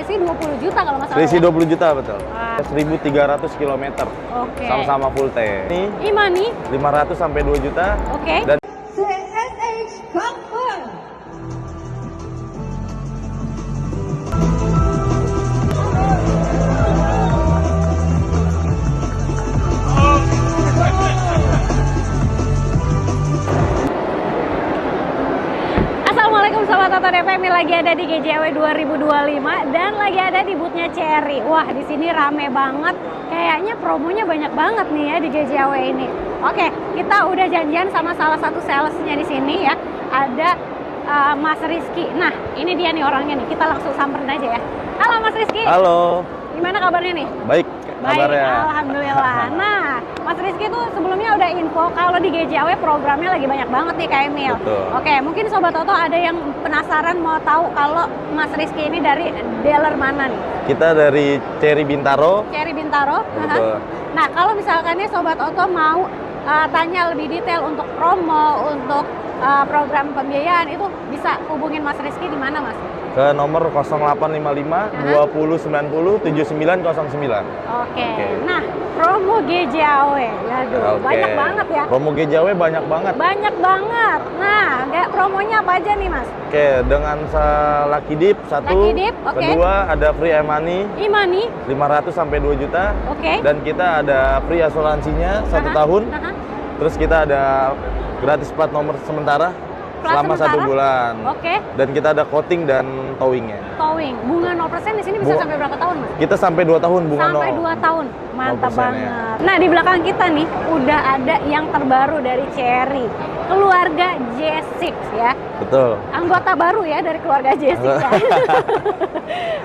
selisih 20 juta kalau nggak salah. Selisih ya? 20 juta betul. Wah. 1.300 km. Oke. Sama-sama full tank. Ini E-Money. 500 sampai 2 juta. Oke. Dan CSH Comfort. Assalamualaikum Sobat Toto DPM, lagi ada di GJW 2025 dan lagi ada di boothnya Cherry. Wah, di sini rame banget. Kayaknya promonya banyak banget nih ya di GJW ini. Oke, kita udah janjian sama salah satu salesnya di sini ya. Ada Mas Rizky. Nah, ini dia nih orangnya nih. Kita langsung samperin aja ya. Halo Mas Rizky. halo. Gimana kabarnya nih? Baik Baik, kabarnya. alhamdulillah. Nah, Mas Rizky tuh sebelumnya udah info kalau di GJW programnya lagi banyak banget nih Kak Emil. Betul. Oke, mungkin Sobat Toto ada yang penasaran mau tahu kalau Mas Rizky ini dari dealer mana nih? Kita dari Cherry Bintaro. Cherry Bintaro. Betul. Nah, kalau misalkan nih Sobat Toto mau tanya lebih detail untuk promo, untuk program pembiayaan, itu bisa hubungin Mas Rizky di mana, Mas? Ke nomor 0855 20 90 7909. Oke. Nah, promo GJW. Yaduh, Oke. banyak banget ya. Promo GJW banyak banget. Banyak banget. Nah, promonya apa aja nih, Mas? Oke, dengan Lucky Dip satu. Lucky Dip, oke. Kedua ada free e-money E-Money. 500 sampai 2 juta. Oke. Dan kita ada free asuransinya 1 tahun. Terus kita ada gratis plat nomor sementara Plat selama sementara? 1 bulan. Oke. Dan kita ada coating dan towingnya. Towing. Bunga 0% di sini bisa sampai berapa tahun, Mas? Kita sampai 2 tahun bunga Sampai 0. 2 tahun. Mantap 0% ya. banget. Nah, di belakang kita nih udah ada yang terbaru dari Cherry. Keluarga J6 ya. Betul. Anggota baru ya dari keluarga J6 ya.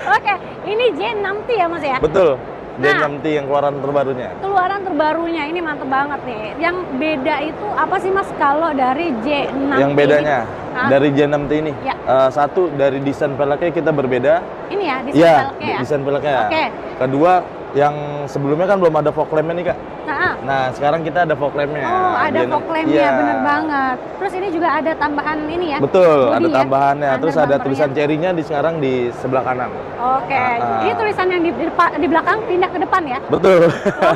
Oke, ini J60 ya, Mas ya? Betul. Nah. J60 yang keluaran terbarunya. Keluaran terbarunya ini mantep banget nih. Yang beda itu apa sih, Mas, kalau dari J60 Yang bedanya Hah? dari J60 ini, Ya. Satu dari desain peleknya kita berbeda. ini ya, desain Iya, peleknya ya? desain peleknya. Oke. Kedua, yang sebelumnya kan belum ada fog lamp-nya nih, Kak. Nah, Nah, sekarang kita ada fog lamp-nya. oh, ada J60. fog lamp-nya, Iya. bener banget. Terus ini juga ada tambahan ini ya? Betul, body ada ya? tambahannya. Terus ada bumpernya. tulisan Cherry-nya sekarang di sebelah kanan. Oke, ini tulisan yang di belakang pindah ke depan ya? Betul.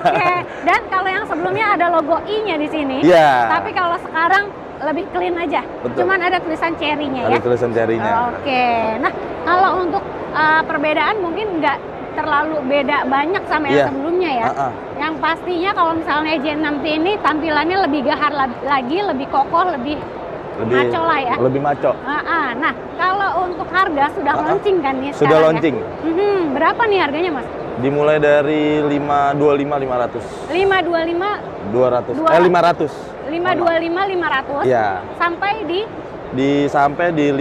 Oke, dan kalau yang sebelumnya ada logo I-nya di sini. Iya. Tapi kalau sekarang lebih clean aja. Betul. Cuman ada tulisan Cherry-nya Ada ya. tulisan Cherry-nya. Oke, nah kalau untuk perbedaan mungkin nggak terlalu beda banyak sama yang Iya. sebelumnya ya. Yang pastinya kalau misalnya J60 ini tampilannya lebih gahar lagi, lebih kokoh, lebih maco lah ya. Lebih maco. Nah, kalau untuk harga sudah launching kan nih Sudah sekarang launching. ya? Berapa nih harganya, Mas? Dimulai dari 525 500. 525 200. Dua- 500. 525 500 Iya. sampai di Sampai di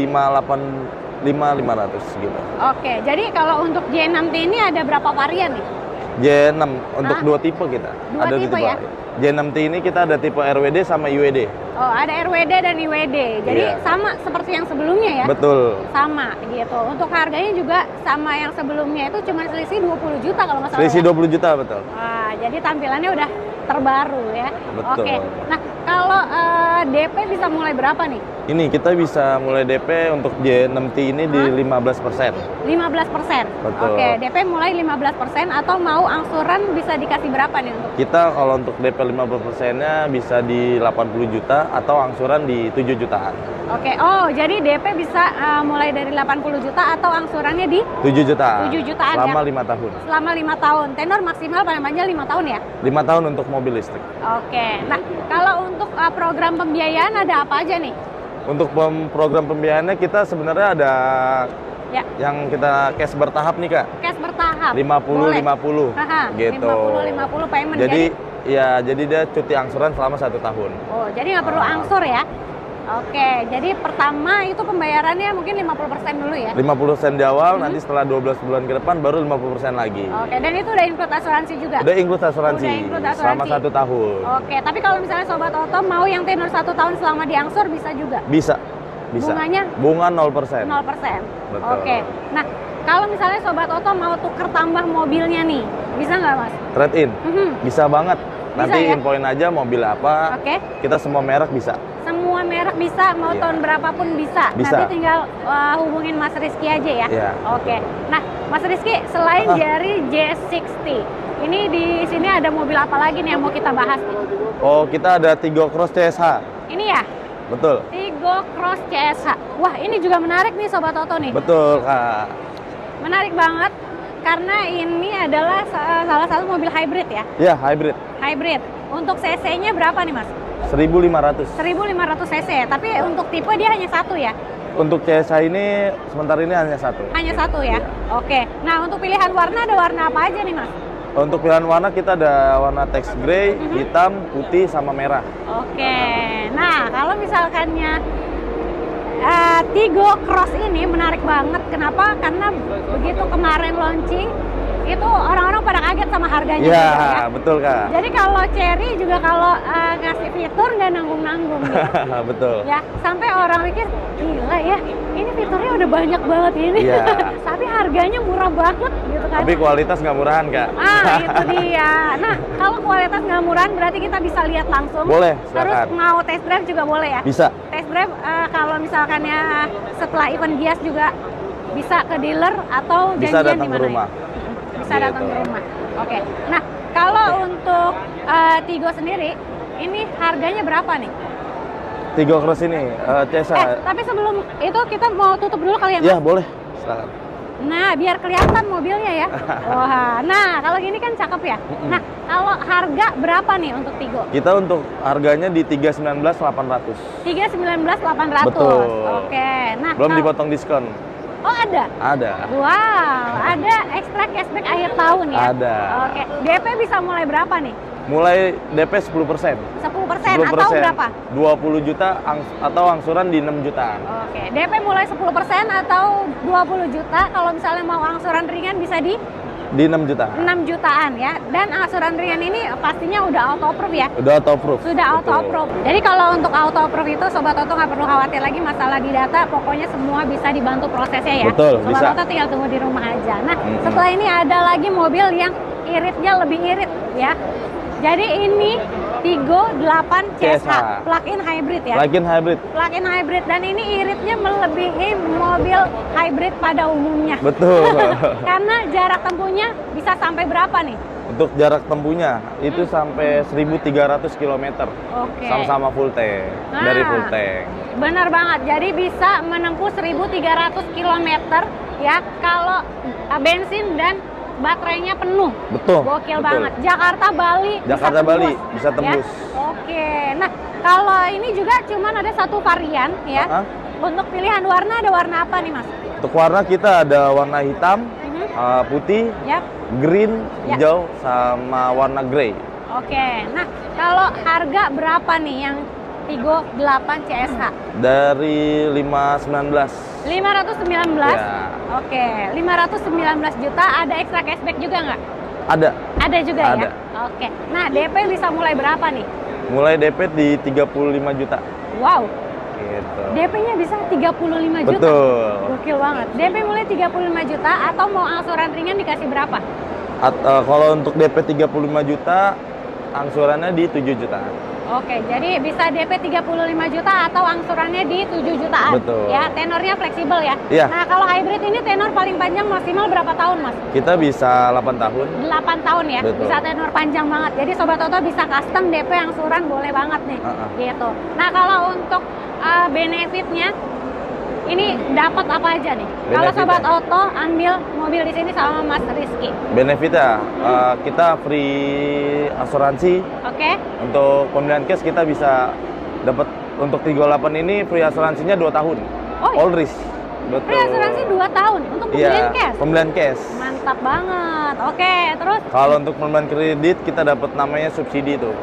500 gitu. Oke, jadi kalau untuk J60 ini ada berapa varian nih? J6 untuk dua tipe kita. Dua ada tipe ya? J60 ini kita ada tipe RWD sama UWD. Oh, ada RWD dan IWD. Jadi Iya. sama seperti yang sebelumnya ya? Betul. Sama gitu. Untuk harganya juga sama yang sebelumnya, itu cuma selisih 20 juta kalau nggak salah. Selisih ya? 20 juta betul. Wah, jadi tampilannya udah terbaru ya. Betul. Oke. Nah, kalau DP bisa mulai berapa nih? Ini kita bisa mulai DP untuk J60 ini di 15%. 15%. Betul. Oke, DP mulai 15% atau mau angsuran bisa dikasih berapa nih untuk? Kita kalau untuk DP 15%-nya bisa di 80 juta atau angsuran di 7 jutaan. Oke. Oh, jadi DP bisa mulai dari 80 juta atau angsurannya di 7 jutaan. 7 jutaan selama ya? 5 tahun. selama 5 tahun. Tenor maksimal paling panjang 5 tahun ya? 5 tahun untuk mobil listrik. Oke. Nah, kalau untuk program pembiayaan ada apa aja nih? Untuk program pembiayaannya kita sebenarnya ada Ya, yang kita cash bertahap nih, Kak. cash bertahap. 50-50 Haha, gitu. 50-50 payment. Jadi jadi dia cuti angsuran selama 1 tahun. Oh, jadi nggak perlu angsur ya? Oke, jadi pertama itu pembayarannya mungkin 50% dulu ya? 50% di awal, nanti setelah 12 bulan ke depan baru 50% lagi. Oke, dan itu udah include asuransi juga? Udah include asuransi, Udah include asuransi. selama 1 tahun. Oke, tapi kalau misalnya Sobat Oto mau yang tenor 1 tahun selama diangsur bisa juga? Bisa. Bunganya? Bunga 0%. 0%? Betul. Oke, nah kalau misalnya Sobat Oto mau tuker tambah mobilnya nih, bisa nggak, Mas? Trade in. Bisa banget. Nanti ya? infoin aja mobil apa. Oke. Kita semua merek bisa. Semua merek bisa, mau Iya. tahun berapapun bisa. Bisa. Nanti tinggal hubungin Mas Rizky aja ya. Iya. Oke. Nah, Mas Rizky, selain dari J60, ini di sini ada mobil apa lagi nih yang mau kita bahas nih? Oh, kita ada Tigo Cross CSH. Ini ya? Betul. Tigo Cross CSH. Wah, ini juga menarik nih Sobat Oto nih. Betul, Kak. Menarik banget karena ini adalah salah satu mobil hybrid ya? Iya, hybrid. Hybrid. Untuk cc-nya berapa nih Mas? 1500. 1500 cc, tapi untuk tipe dia hanya satu ya? Untuk CSH ini sementara ini hanya satu. Hanya satu ya? Oke. Nah, untuk pilihan warna ada warna apa aja nih Mas? Untuk pilihan warna kita ada warna text grey, hitam, putih, sama merah. Oke. Nah, kalau misalkannya Tigo Cross ini menarik banget. Kenapa? Karena begitu kemarin launching, itu orang-orang pada kaget sama harganya. Iya, juga, ya. betul Kak. Jadi kalau Cherry juga kalau ngasih fitur nggak nanggung-nanggung gitu. Betul. Ya, sampai orang mikir, gila ya, ini fiturnya udah banyak banget ini. Iya. Tapi harganya murah banget gitu kan. Tapi kualitas nggak murahan Kak. Itu dia. Nah, kalau kualitas nggak murahan berarti kita bisa lihat langsung. Boleh, Terus silakan. mau test drive juga boleh ya? Bisa. Test drive kalau misalkan ya setelah event Gias juga bisa ke dealer atau Bisa janjian datang di ke mana rumah. ya? Bisa Gitu. datang ke rumah. Oke. Nah, kalau untuk Tigo sendiri, ini harganya berapa nih? Tigo Cross ini CSH. Tapi sebelum itu kita mau tutup dulu kali ya, Mas? Ya, boleh. Silakan. Nah, biar kelihatan mobilnya ya. Wah, nah kalau gini kan cakep ya. Nah, kalau harga berapa nih untuk Tigo? Kita untuk harganya di 319.800. 319.800. Betul. Oke. Nah, Belum dipotong diskon. Oh, ada. Ada. Wow, ada ekstra cashback akhir tahun ya? Ada. Oke. DP bisa mulai berapa nih? Mulai DP 10%. 10% atau berapa? 20 juta atau angsuran di 6 jutaan. Oke, DP mulai 10% atau 20 juta. Kalau misalnya mau angsuran ringan bisa di Di 6 jutaan. 6 jutaan ya. Dan angsuran ringan ini pastinya udah auto approve ya? Udah auto approve. Sudah auto Betul. approve. Jadi kalau untuk auto approve itu Sobat Oto nggak perlu khawatir lagi masalah di data. Pokoknya semua bisa dibantu prosesnya ya. Betul, Sobat bisa. Oto tinggal tunggu di rumah aja. Nah, setelah ini ada lagi mobil yang iritnya lebih irit ya. Jadi ini Tigo 8 CSH, plug-in hybrid ya. Plug-in hybrid. Plug-in hybrid dan ini iritnya melebihi mobil hybrid pada umumnya. Betul. Karena jarak tempuhnya bisa sampai berapa nih? Untuk jarak tempuhnya itu sampai 1.300 km. Oke. Sama-sama full tank. Dari full tank. Benar banget. Jadi bisa menempuh 1.300 km ya kalau bensin dan baterainya penuh. Betul. Gokil betul. banget. Jakarta Bali Jakarta bisa Bali tembus, bisa tembus. Ya? Oke. Nah, kalau ini juga cuman ada satu varian ya. Hah? Untuk pilihan warna ada warna apa nih, Mas? Untuk warna kita ada warna hitam, putih, Yap. green, Ya. hijau, sama warna grey. Oke. Nah, kalau harga berapa nih yang Tigo 8 CSH? Dari 519. 519. Ya. Oke, 519 juta. Ada ekstra cashback juga nggak? Ada. Ada juga Ada. ya? Oke. Nah, DP bisa mulai berapa nih? Mulai DP di 35 juta. Wow, Gitu. DP-nya bisa 35 juta. Betul. Gokil banget. DP mulai 35 juta atau mau angsuran ringan dikasih berapa? Kalau untuk DP 35 juta, angsurannya di 7 jutaan. Oke, jadi bisa DP 35 juta atau angsurannya di 7 jutaan. Betul. Ya, tenornya fleksibel ya. Iya. Nah, kalau hybrid ini tenor paling panjang maksimal berapa tahun, Mas? Kita bisa 8 tahun. 8 tahun ya. Betul. Bisa tenor panjang banget. Jadi Sobat Oto bisa custom DP angsuran boleh banget nih. Gitu. Nah, kalau untuk benefitnya ini dapat apa aja nih? Kalau Benefitnya? Sobat Oto ambil mobil di sini sama Mas Rizky. Benefitnya, kita free asuransi. Oke? Untuk pembelian cash kita bisa dapat untuk 38 ini free asuransinya 2 tahun. Oh, iya? All risk. Betul. Free asuransi 2 tahun untuk pembelian Iya, cash. pembelian cash. Mantap banget. Oke, terus Kalau untuk pembelian kredit kita dapat namanya subsidi tuh.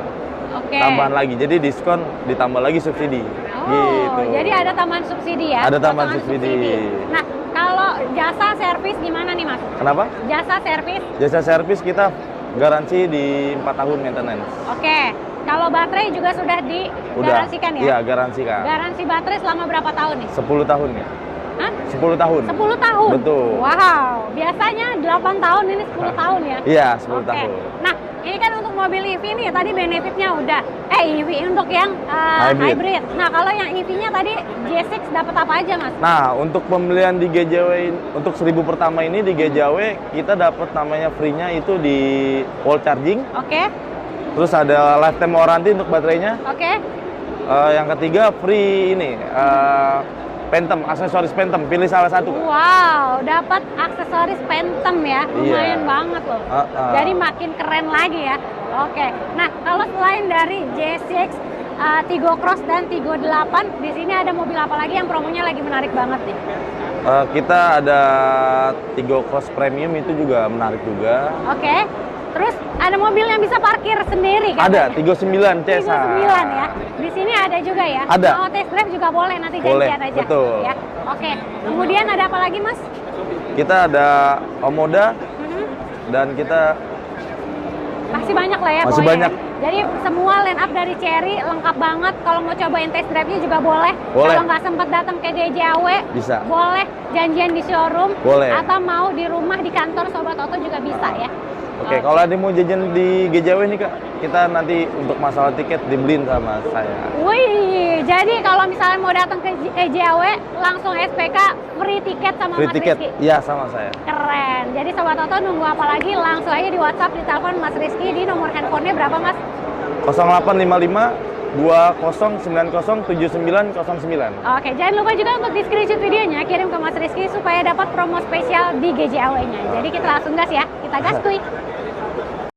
oke. Tambahan lagi. Jadi diskon ditambah lagi subsidi. Oh, Gitu. jadi ada tambahan subsidi ya? Ada tambahan Potongan subsidi. Nah, kalau jasa servis gimana nih, Mas? Kenapa? Jasa servis, Jasa servis kita garansi di 4 tahun maintenance. oke. Kalau baterai juga sudah digaransikan ya? Iya, garansikan. Garansi baterai selama berapa tahun nih? 10 tahun ya. Hah? 10 tahun. 10 tahun? Betul. Wow, biasanya 8 tahun, ini 10 tahun ya? Iya, 10 Oke. tahun. Nah, Ini kan untuk mobil EV nih, tadi benefitnya udah. EV untuk yang hybrid. Nah, kalau yang EV-nya tadi J6 dapat apa aja, Mas? Nah, untuk pembelian di GJW untuk 1000 pertama ini di GJW kita dapat namanya free-nya itu di wall charging. Oke. Terus ada lifetime warranty untuk baterainya. Oke. Yang ketiga free ini Phantom, aksesoris Phantom, pilih salah satu. Wow, dapat aksesoris Phantom ya, lumayan banget loh. Jadi makin keren lagi ya. Oke, nah kalau selain dari J6, Tigo Cross dan Tigo 8, di sini ada mobil apa lagi yang promonya lagi menarik banget nih? Kita ada Tigo Cross Premium itu juga menarik juga. Oke, terus ada mobil yang bisa parkir sendiri kan? Ada, Tigo 9 CSA. Tigo 9 ya. Di sini ada juga ya? Ada. Mau test drive juga boleh, nanti Boleh, janjian aja. betul. Ya. Oke, kemudian ada apa lagi, Mas? Kita ada Omoda dan kita Masih banyak lah ya. Masih pokoknya. banyak. Jadi semua line up dari Cherry lengkap banget. Kalau mau cobain test drive-nya juga boleh. Boleh. Kalau nggak sempat datang ke GJAW, Bisa. boleh janjian di showroom. Boleh. Atau mau di rumah, di kantor Sobat Oto juga bisa ya. Oke, kalau ada mau jajan di GJW nih Kak, kita nanti untuk masalah tiket dibeliin sama saya. Wih, jadi kalau misalnya mau datang ke GJAW, langsung SPK free tiket sama Free Mas tiket? Rizky. Iya, sama saya. Keren. Jadi Sobat Oto nunggu apa lagi? Langsung aja di WhatsApp, di telepon Mas Rizky di nomor handphonenya berapa, Mas? 0855 20907909. Oke, jangan lupa juga untuk di screenshot videonya, kirim ke Mas Rizky supaya dapat promo spesial di GJAW-nya. Jadi kita langsung gas ya, kita gas kuy.